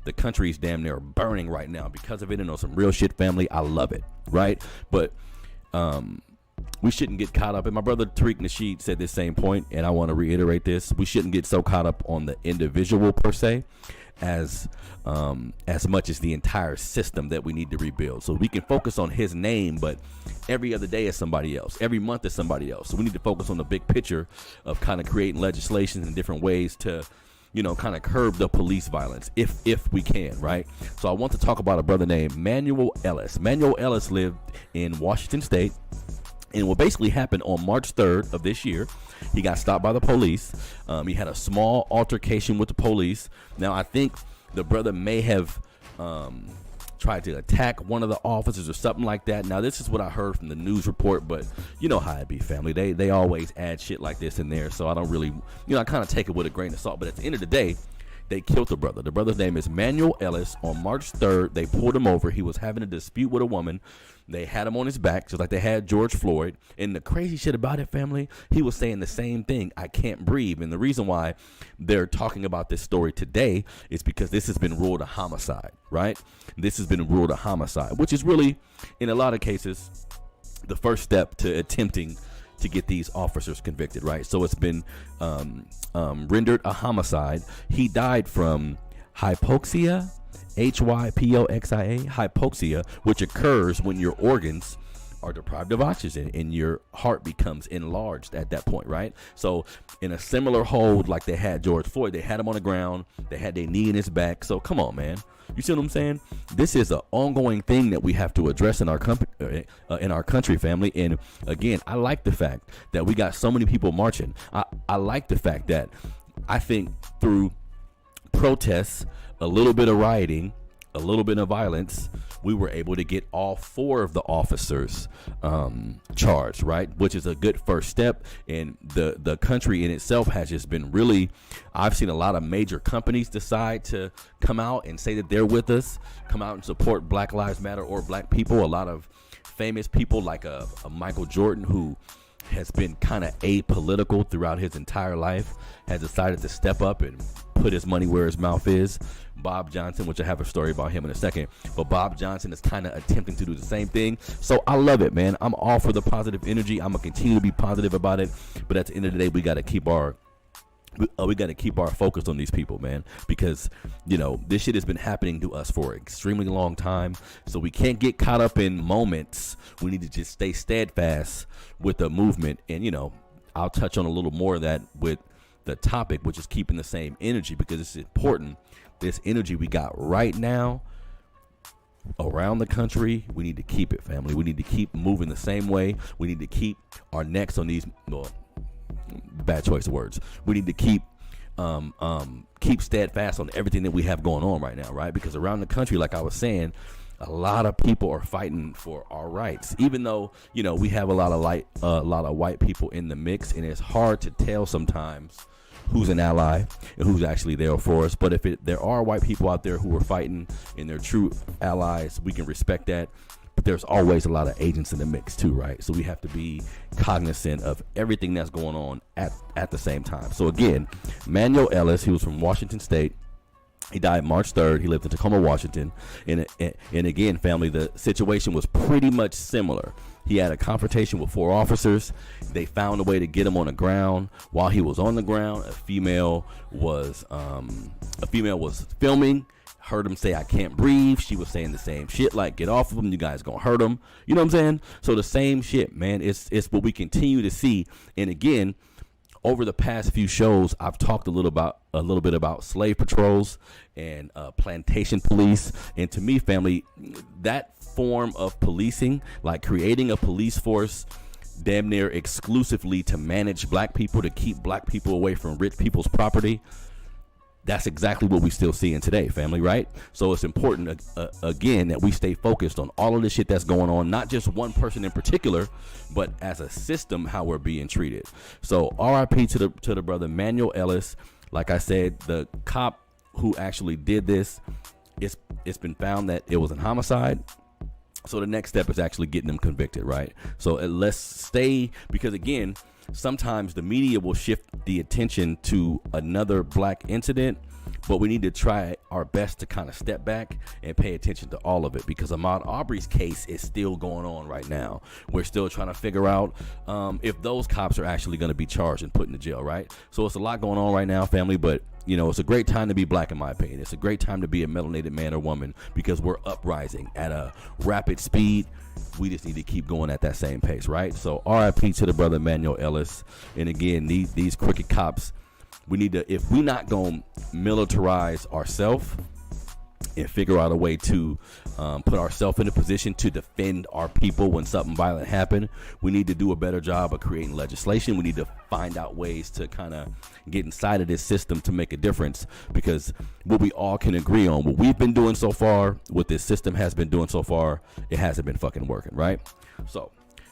The country is damn near burning right now because of it, and on some real shit, family. I love it, right? But we shouldn't get caught up. And my brother Tariq Nasheed said this same point, and I want to reiterate this. We shouldn't get so caught up on the individual per se as much as the entire system that we need to rebuild. So we can focus on his name, but every other day is somebody else. Every month is somebody else. So we need to focus on the big picture of kind of creating legislation in different ways to, you know, kind of curb the police violence if we can, right? So I want to talk about a brother named Manuel Ellis. Manuel Ellis lived in Washington State. And what basically happened on March 3rd of this year, he got stopped by the police. He had a small altercation with the police. Now, I think the brother may have tried to attack one of the officers or something like that. Now, this is what I heard from the news report, but you know how it be, family. They always add shit like this in there, so I don't really, you know, I kind of take it with a grain of salt. But at the end of the day, they killed the brother. The brother's name is Manuel Ellis. On March 3rd, they pulled him over. He was having a dispute with a woman. They had him on his back, just like they had George Floyd. And the crazy shit about it, family, he was saying the same thing, I can't breathe. And the reason why they're talking about this story today is because this has been ruled a homicide, right? This has been ruled a homicide, which is really, in a lot of cases, the first step to attempting to get these officers convicted, right? So it's been rendered a homicide. He died from hypoxia, hypoxia, hypoxia, which occurs when your organs are deprived of oxygen and your heart becomes enlarged at that point, right? So in a similar hold like they had George Floyd, they had him on the ground, they had their knee in his back. So come on, man. You see what I'm saying? This is an ongoing thing that we have to address in our country, family. And again, I like the fact that we got so many people marching. I like the fact that I think through protests, a little bit of rioting, a little bit of violence, we were able to get all 4 of the officers charged, right? Which is a good first step. And the country in itself has just been really, I've seen a lot of major companies decide to come out and say that they're with us, come out and support Black Lives Matter or black people. A lot of famous people like a Michael Jordan, who has been kind of apolitical throughout his entire life, has decided to step up and put his money where his mouth is. Bob Johnson, which I have a story about him in a second, but Bob Johnson is kind of attempting to do the same thing. So I love it, man. I'm all for the positive energy. I'm gonna continue to be positive about it, but at the end of the day, we got to keep our focus on these people, man, because, you know, this shit has been happening to us for an extremely long time. So we can't get caught up in moments. We need to just stay steadfast with the movement. And, you know, I'll touch on a little more of that with the topic, which is keeping the same energy, because it's important. This energy we got right now around the country, we need to keep it, family. We need to keep moving the same way. We need to keep our necks on these, well, bad choice of words. We need to keep steadfast on everything that we have going on right now, right? Because around the country, like I was saying, a lot of people are fighting for our rights, even though, you know, we have a lot of white people in the mix, and it's hard to tell sometimes who's an ally and who's actually there for us. But if there are white people out there who are fighting and they're true allies, we can respect that. But there's always a lot of agents in the mix too, right? So we have to be cognizant of everything that's going on at the same time. So again, Manuel Ellis, he was from Washington State. He died March 3rd. He lived in Tacoma, Washington. And again, family, the situation was pretty much similar. He had a confrontation with 4 officers. They found a way to get him on the ground. While he was on the ground, a female was filming. Heard him say, I can't breathe. She was saying the same shit, like, get off of him, you guys gonna hurt him. You know what I'm saying? So the same shit, man. It's what we continue to see. And again, over the past few shows, I've talked a little bit about slave patrols and plantation police. And to me, family, that form of policing, like creating a police force damn near exclusively to manage black people, to keep black people away from rich people's property, that's exactly what we still see in today, family, right? So it's important, again, that we stay focused on all of the shit that's going on, not just one person in particular, but as a system, how we're being treated. So RIP to the brother Manuel Ellis. Like I said, the cop who actually did this, it's been found that it was a homicide. So the next step is actually getting them convicted, right? So let's stay, because again, sometimes the media will shift the attention to another black incident but we need to try our best to kind of step back and pay attention to all of it, because Ahmaud Arbery's case is still going on right now. We're still trying to figure out if those cops are actually going to be charged and put in the jail, right? So it's a lot going on right now, family, but it's a great time to be black, in my opinion. It's a great time to be a melanated man or woman, because we're uprising at a rapid speed. We just need to keep going at that same pace, right? So RIP to the brother Manuel Ellis. And again, these crooked cops, we need to, if we're not going to militarize ourselves and figure out a way to put ourselves in a position to defend our people when something violent happens, we need to do a better job of creating legislation. We need to find out ways to kind of get inside of this system to make a difference, because what we all can agree on, what we've been doing so far, what this system has been doing so far, it hasn't been fucking working, right? So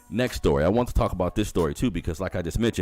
next story, I want to talk about this story too, because like I just mentioned,